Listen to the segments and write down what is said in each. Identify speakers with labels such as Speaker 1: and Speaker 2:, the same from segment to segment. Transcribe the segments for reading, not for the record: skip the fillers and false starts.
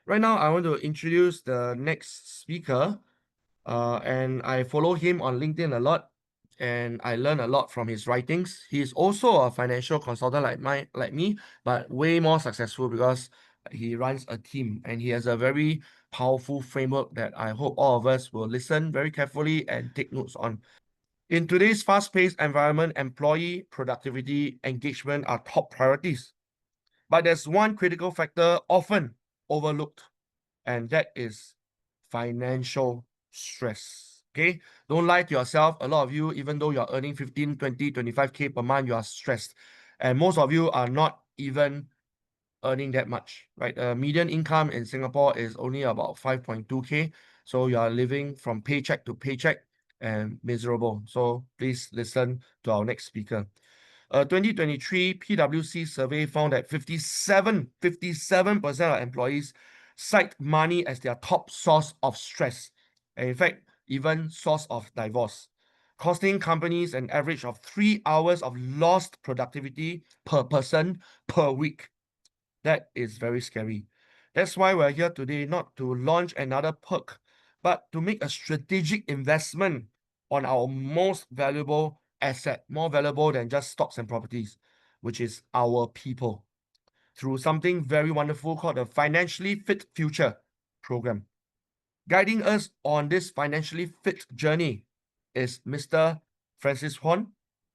Speaker 1: Right now, I want to introduce the next speaker, and I follow him on LinkedIn a lot, and I learn a lot from his writings. He's also a financial consultant like me, but way more successful because he runs a team and he has a very powerful framework that I hope all of us will listen very carefully and take notes on. In today's fast-paced environment, employee productivity, engagement are top priorities. But there's one critical factor often overlooked, and that is financial stress. Okay, don't lie to yourself. A lot of you, even though you're earning 15, 20, 25K per month, you are stressed. And most of you are not even earning that much, right? Median income in Singapore is only about 5.2K. So you are living from paycheck to paycheck and miserable. So please listen to our next speaker. 2023 PwC survey found that 57% of employees cite money as their top source of stress. And in fact, even source of divorce, costing companies an average of 3 hours of lost productivity per person per week. That is very scary. That's why we're here today, not to launch another perk, but to make a strategic investment on our most valuable asset, more valuable than just stocks and properties, which is our people, through something very wonderful called the Financially Fit Future program. Guiding us on this financially fit journey is Mr. Francis Hoan,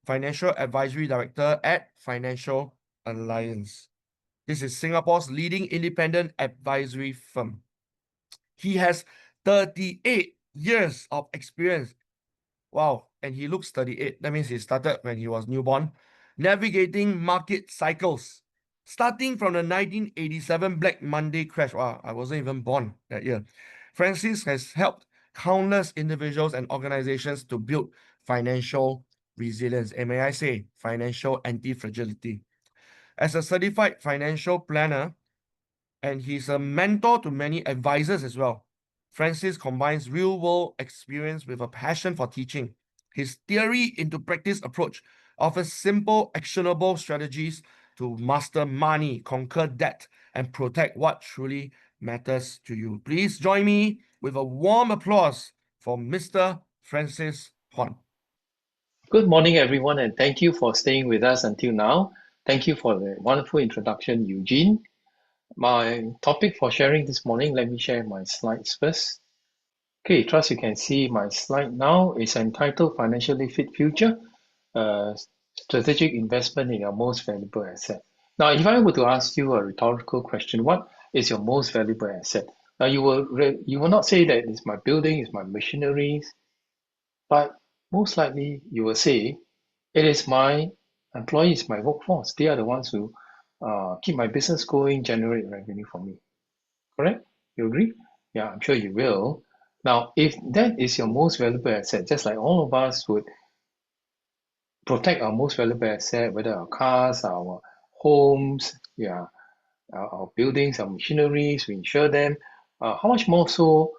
Speaker 1: Financial Advisory Director at Financial Alliance. This is Singapore's leading independent advisory firm. He has 38 years of experience. Wow, and he looks 38. That means he started when he was newborn, navigating market cycles, starting from the 1987 Black Monday crash. Wow, I wasn't even born that year. Francis has helped countless individuals and organizations to build financial resilience, and may I say, financial anti-fragility. As a certified financial planner, and he's a mentor to many advisors as well, Francis combines real-world experience with a passion for teaching. His theory into practice approach offers simple, actionable strategies to master money, conquer debt, and protect what truly matters to you. Please join me with a warm applause for Mr. Francis Hoan.
Speaker 2: Good morning, everyone, and thank you for staying with us until now. Thank you for the wonderful introduction, Eugene. My topic for sharing this morning, let me share my slides first. Okay, trust you can see my slide now. It's entitled Financially Fit Future, Strategic Investment in Your Most Valuable Asset. Now, if I were to ask you a rhetorical question, what is your most valuable asset? Now, you will not say that it's my building, it's my machineries, but most likely you will say it is my employees, my workforce. They are the ones who keep my business going, generate revenue for me. Correct? You agree? Yeah, I'm sure you will. Now, if that is your most valuable asset, just like all of us would protect our most valuable asset, whether our cars, our homes, yeah, our buildings, our machineries, we insure them. How much more so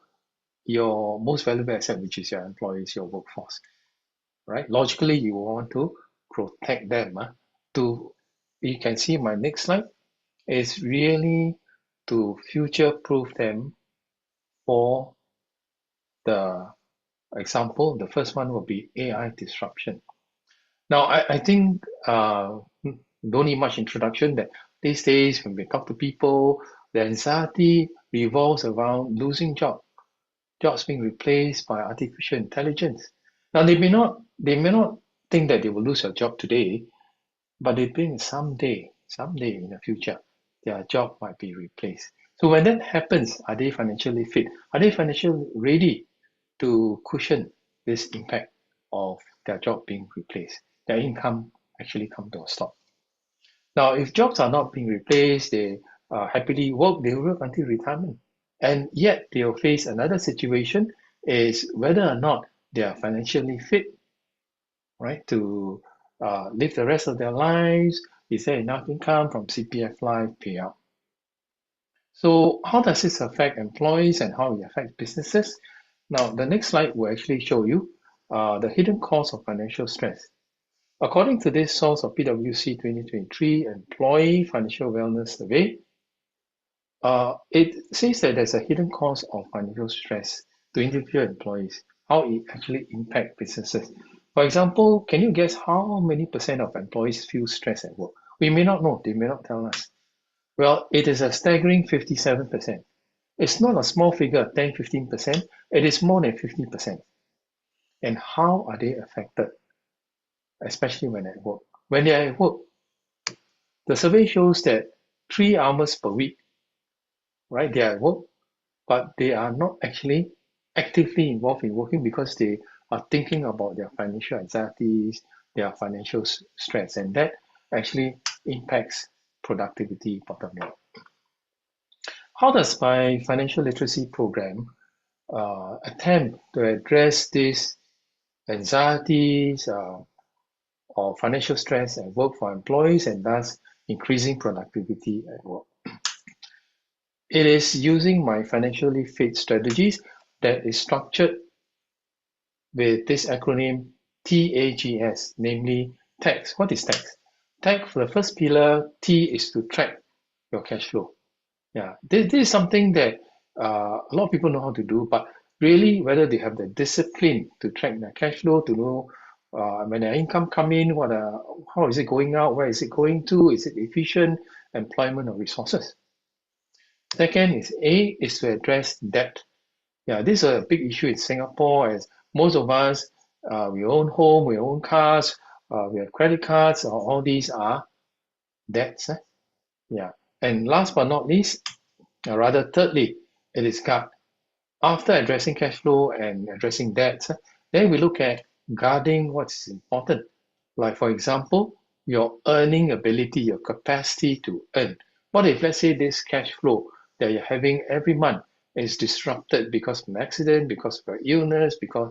Speaker 2: your most valuable asset, which is your employees, your workforce, right? Logically, you want to protect them. You can see my next slide is really to future-proof them for the example. The first one will be AI disruption. Now, I think don't need much introduction that these days when we talk to people, the anxiety revolves around losing jobs being replaced by artificial intelligence. Now, they may not think that they will lose their job today, but they think someday in the future, their job might be replaced. So when that happens, are they financially fit? Are they financially ready to cushion this impact of their job being replaced? Their income actually come to a stop. Now, if jobs are not being replaced, they happily work, they work until retirement. And yet they will face another situation is whether or not they are financially fit, right, to live the rest of their lives. Is there enough income from CPF Life payout? So how does this affect employees and how it affects businesses? Now, the next slide will actually show you the hidden cause of financial stress. According to this source of PwC 2023 Employee Financial Wellness Survey, It says that there's a hidden cost of financial stress to individual employees, how it actually impact businesses. For example, can you guess how many percent of employees feel stress at work? We may not know, they may not tell us. Well, it is a staggering 57%. It's not a small figure, 10, 15%. It is more than 50%. And how are they affected, especially when at work? When they're at work, the survey shows that 3 hours per week, right, they are at work, but they are not actually actively involved in working because they are thinking about their financial anxieties, their financial stress, and that actually impacts productivity bottom line. How does my financial literacy program attempt to address these anxieties or financial stress at work for employees and thus increasing productivity at work? It is using my financially fit strategies that is structured with this acronym TAGS, namely tax. What is tax? Tax, for the first pillar, T is to track your cash flow. Yeah, this is something that a lot of people know how to do, but really whether they have the discipline to track their cash flow, to know when their income come in, how is it going out, where is it going to, is it efficient employment of resources. Second is A is to address debt. Yeah, this is a big issue in Singapore as most of us, we own home, we own cars, we have credit cards, all these are debts. Yeah, and last but not least, rather thirdly, it is guard. After addressing cash flow and addressing debts, then we look at guarding what's important. Like for example, your earning ability, your capacity to earn. What if, let's say, this cash flow that you're having every month is disrupted because of an accident, because of an illness, because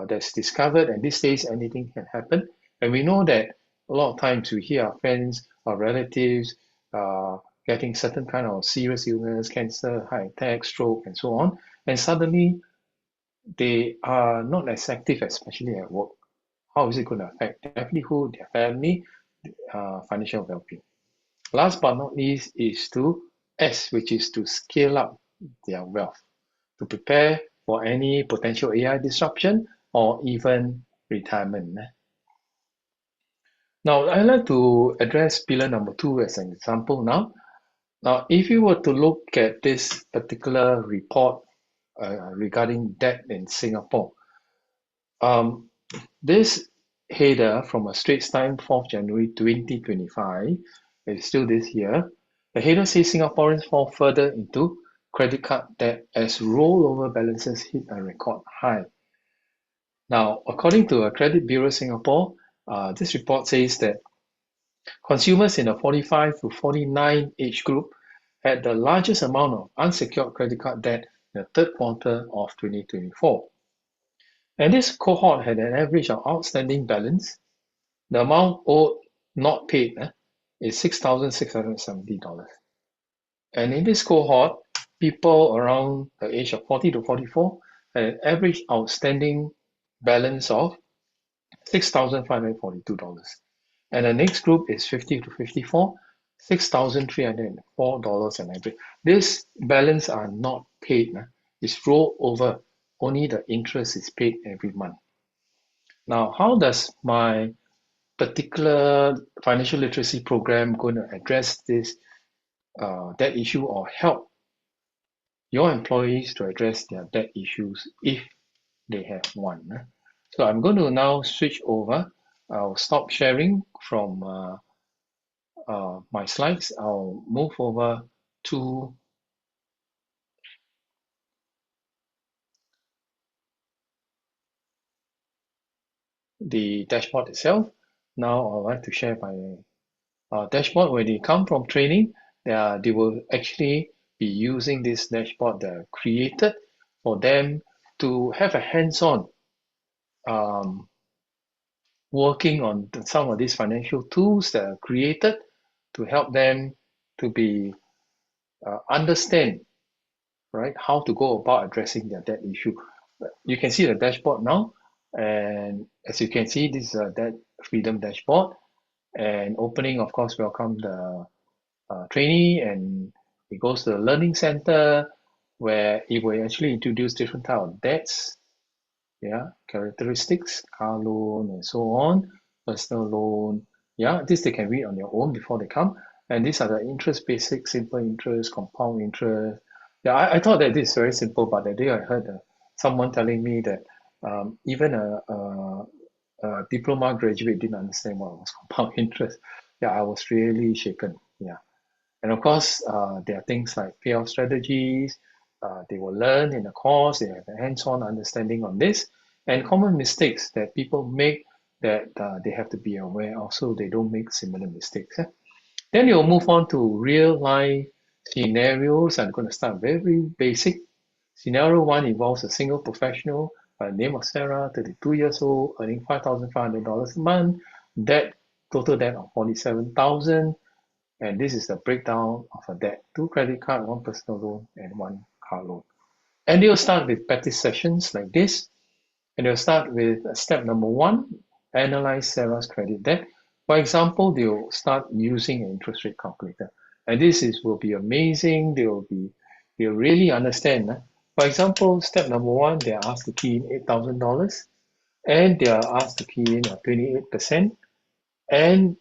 Speaker 2: that's discovered, and these days anything can happen. And we know that a lot of times we hear our friends, our relatives getting certain kind of serious illness, cancer, heart attack, stroke, and so on, and suddenly they are not as active, especially at work. How is it going to affect their livelihood, their family, financial well-being? Last but not least is to S, which is to scale up their wealth, to prepare for any potential AI disruption or even retirement. Now, I'd like to address pillar number 2 as an example now. Now, if you were to look at this particular report regarding debt in Singapore, this header from a Straits Times 4th January 2025, it's still this year, the header says Singaporeans fall further into credit card debt as rollover balances hit a record high. Now, according to a Credit Bureau Singapore, this report says that consumers in the 45 to 49 age group had the largest amount of unsecured credit card debt in the third quarter of 2024. And this cohort had an average of outstanding balance. The amount owed not paid is $6,670. And in this cohort, people around the age of 40 to 44 had an average outstanding balance of $6,542. And the next group is 50 to 54, $6,304 an average. This balance are not paid. It's rolled over. Only the interest is paid every month. Now, how does my particular financial literacy program going to address this debt issue or help your employees to address their debt issues if they have one? So I'm going to now switch over. I'll stop sharing from my slides. I'll move over to the dashboard itself. Now I'd like to share my dashboard. When they come from training, they will actually be using this dashboard that are created for them to have a hands-on working on some of these financial tools that are created to help them to be understand, right, how to go about addressing their debt issue. You can see the dashboard now, and as you can see, this is a debt freedom dashboard. And opening, of course, welcome the trainee, and It goes to the learning center where it will actually introduce different type of debts, characteristics, car loan and so on, personal loan. This they can read on their own before they come. And these are the interest, basic, simple interest, compound interest. I thought that this is very simple, but the day I heard someone telling me that even a diploma graduate didn't understand what was compound interest. I was really shaken. And of course, there are things like payoff strategies. They will learn in the course. They have a hands-on understanding on this, and common mistakes that people make that they have to be aware of, so they don't make similar mistakes. Then you'll move on to real life scenarios. I'm going to start very basic. Scenario 1 involves a single professional by the name of Sarah, 32 years old, earning $5,500 a month, total debt of $47,000. And this is the breakdown of a debt: 2 credit card, 1 personal loan, and 1 car loan. And they'll start with practice sessions like this. And they'll start with step number 1, analyze Sarah's credit debt. For example, they'll start using an interest rate calculator. And will be amazing. They'll really understand. For example, step number 1, they're asked to key in $8,000. And they are asked to key in 28%. And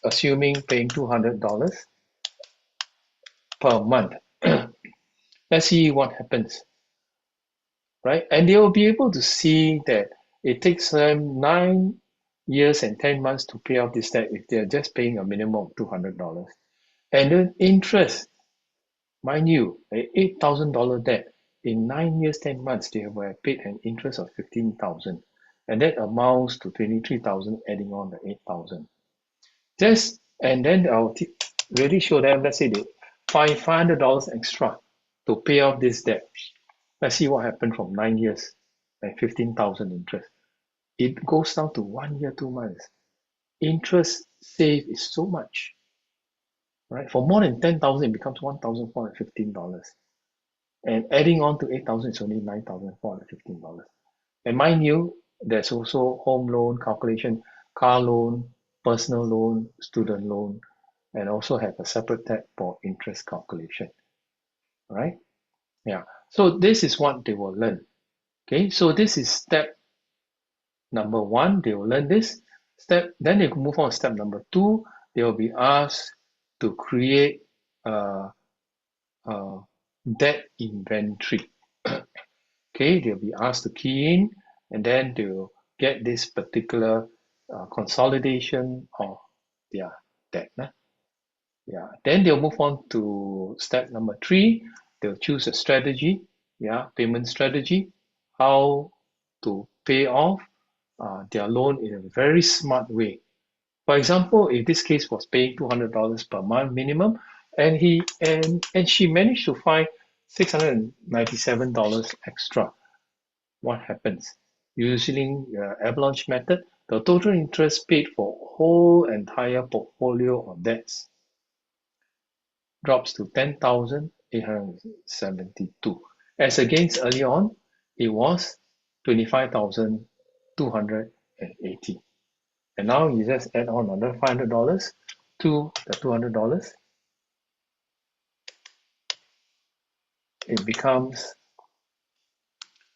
Speaker 2: assuming paying $200 per month. Let's see what happens, right? And they will be able to see that it takes them 9 years and 10 months to pay off this debt if they're just paying a minimum of $200. And the interest, mind you, an $8,000 debt, in 9 years, 10 months, they have paid an interest of $15,000. And that amounts to $23,000 adding on the $8,000. And then I'll really show them, let's say they find $500 extra to pay off this debt. Let's see what happened from 9 years and 15,000 interest. It goes down to 1 year, 2 months. Interest saved is so much, right? For more than 10,000, it becomes $1,415. And adding on to 8,000, it's only $9,415. And mind you, there's also home loan calculation, car loan, personal loan, student loan, and also have a separate tab for interest calculation, right? So this is what they will learn. Okay, so this is step number 1. They will learn this step. Then they move on to step number 2. They will be asked to create a debt inventory. Okay, they'll be asked to key in, and then they will get this particular consolidation of their debt. Then they'll move on to step number 3. They'll choose a strategy, payment strategy, how to pay off their loan in a very smart way. For example, if this case was paying $200 per month minimum, and she managed to find $697 extra, what happens? Using the avalanche method, the total interest paid for whole entire portfolio of debts drops to $10,872. As against earlier on, it was $25,280. And now you just add on another $500 to the $200. It becomes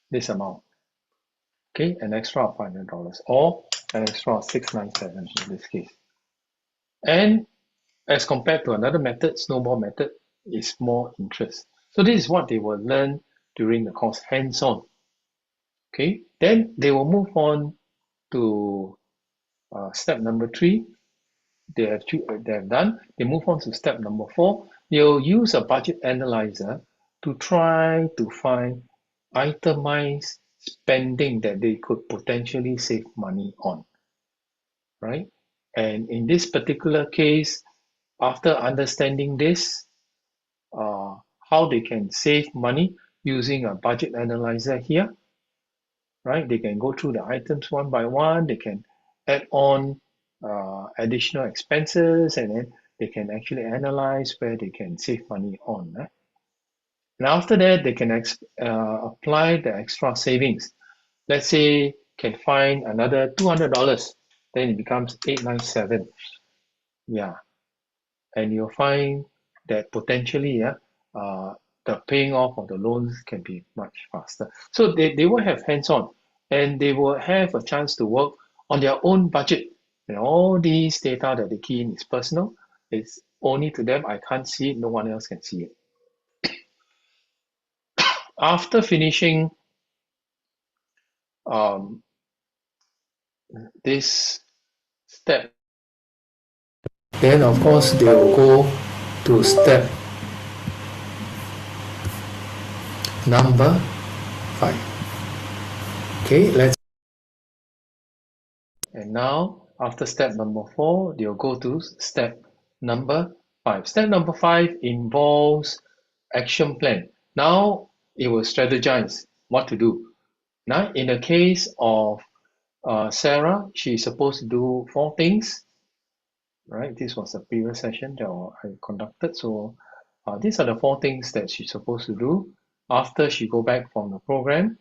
Speaker 2: this amount. Okay, an extra of $500 or an extra of $697 in this case. And as compared to another method, snowball method, is more interest. So this is what they will learn during the course, hands-on. Okay, then they will move on to step number 3. They have done. They move on to step number 4. They'll use a budget analyzer to try to find itemized spending that they could potentially save money on, right? And in this particular case, after understanding this, how they can save money using a budget analyzer here, right? They can go through the items one by one. They can add on additional expenses, and then they can actually analyze where they can save money on. And after that, they can apply the extra savings. Let's say can find another $200, then it becomes $897. And you'll find that potentially the paying off of the loans can be much faster. So they will have hands-on, and they will have a chance to work on their own budget. And all these data that they key in is personal. It's only to them. I can't see it. No one else can see it. After finishing um, this step, then of course they will go to step number 5. Okay, and now after step number 4, they'll go to step number 5. Step number 5 involves action plan. Now it will strategize what to do. Now in the case of Sarah, she's supposed to do 4 things. Right, this was a previous session that I conducted. So these are the 4 things that she's supposed to do after she go back from the program.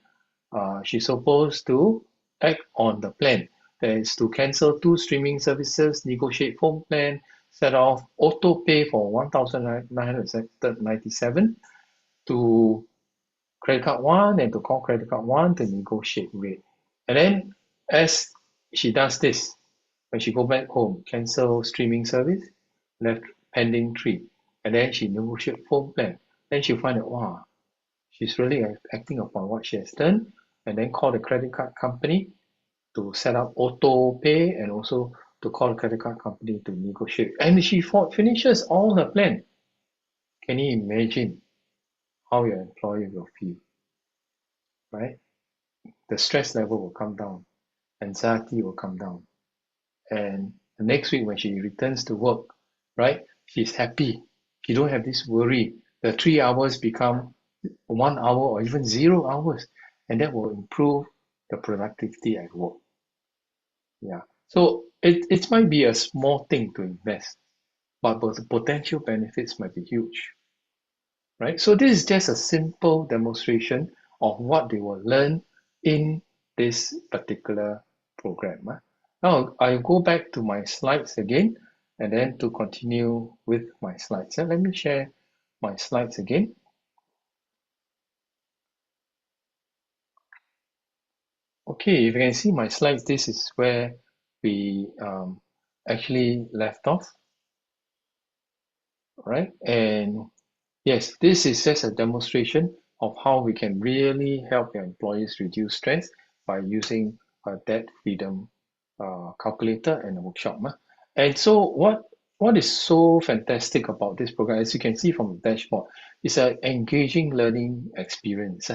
Speaker 2: She's supposed to act on the plan. That is to cancel 2 streaming services, negotiate phone plan, set off auto pay for 1,997 to credit card 1 and to call credit card 1 to negotiate rate. And then as she does this, when she go back home, cancel streaming service, left pending 3. And then she negotiate phone plan. Then she'll find that, wow, she's really acting upon what she has done, and then call the credit card company to set up auto pay and also to call the credit card company to negotiate. And she finishes all her plan. Can you imagine how your employer will feel, right? The stress level will come down, anxiety will come down. And the next week when she returns to work, right, she's happy. She don't have this worry. The 3 hours become 1 hour or even 0 hours, and that will improve the productivity at work. Yeah. So it might be a small thing to invest, but the potential benefits might be huge, right? So this is just a simple demonstration of what they will learn in this particular program. Now I'll go back to my slides again, and then to continue with my slides. Let me share my slides again. Okay, if you can see my slides, this is where we actually left off, right? And yes, this is just a demonstration of how we can really help your employees reduce stress by using a debt freedom calculator and a workshop. And so what is so fantastic about this program, as you can see from the dashboard, is an engaging learning experience.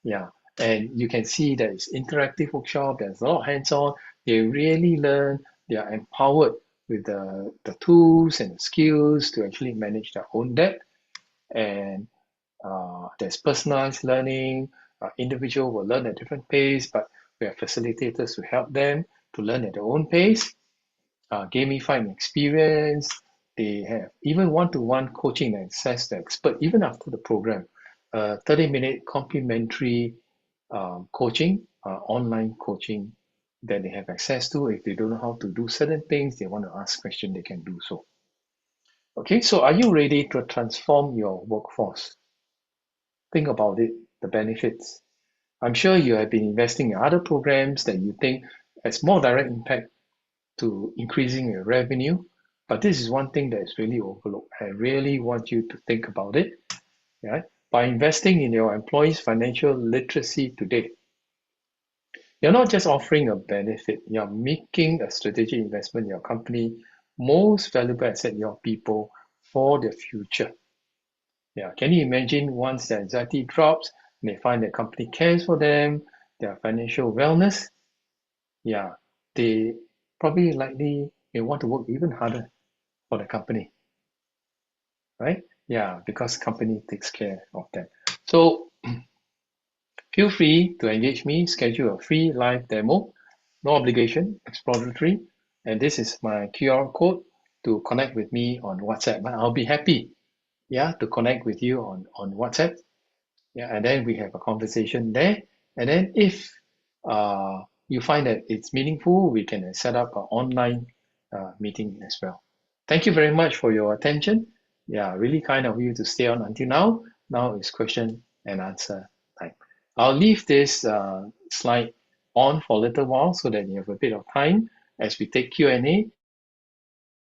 Speaker 2: Yeah, and you can see that it's interactive workshop, there's a lot of hands-on, they really learn, they are empowered with the tools and skills to actually manage their own debt. And there's personalized learning. Individual will learn at different pace, but we have facilitators to help them to learn at their own pace. Gamifying experience. They have even one-to-one coaching and access to expert even after the program. 30-minute complimentary coaching, online coaching that they have access to. If they don't know how to do certain things, they want to ask questions, they can do so. Okay, so are you ready to transform your workforce? Think about it, the benefits. I'm sure you have been investing in other programs that you think has more direct impact to increasing your revenue, but this is one thing that is really overlooked. I really want you to think about it. Yeah? By investing in your employees' financial literacy today, you're not just offering a benefit, you're making a strategic investment in your company, most valuable asset, your people, for the future. Yeah, can you imagine once their anxiety drops and they find the company cares for them, their financial wellness? Yeah, they probably likely may want to work even harder for the company, right? Yeah, because company takes care of them. So feel free to engage me, schedule a free live demo, no obligation, exploratory, and this is my QR code to connect with me on WhatsApp. I'll be happy, yeah, to connect with you on WhatsApp. Yeah, and then we have a conversation there. And then if you find that it's meaningful, we can set up an online meeting as well. Thank you very much for your attention. Yeah, really kind of you to stay on until now. Now is question and answer time. I'll leave this slide on for a little while so that you have a bit of time as we take Q&A.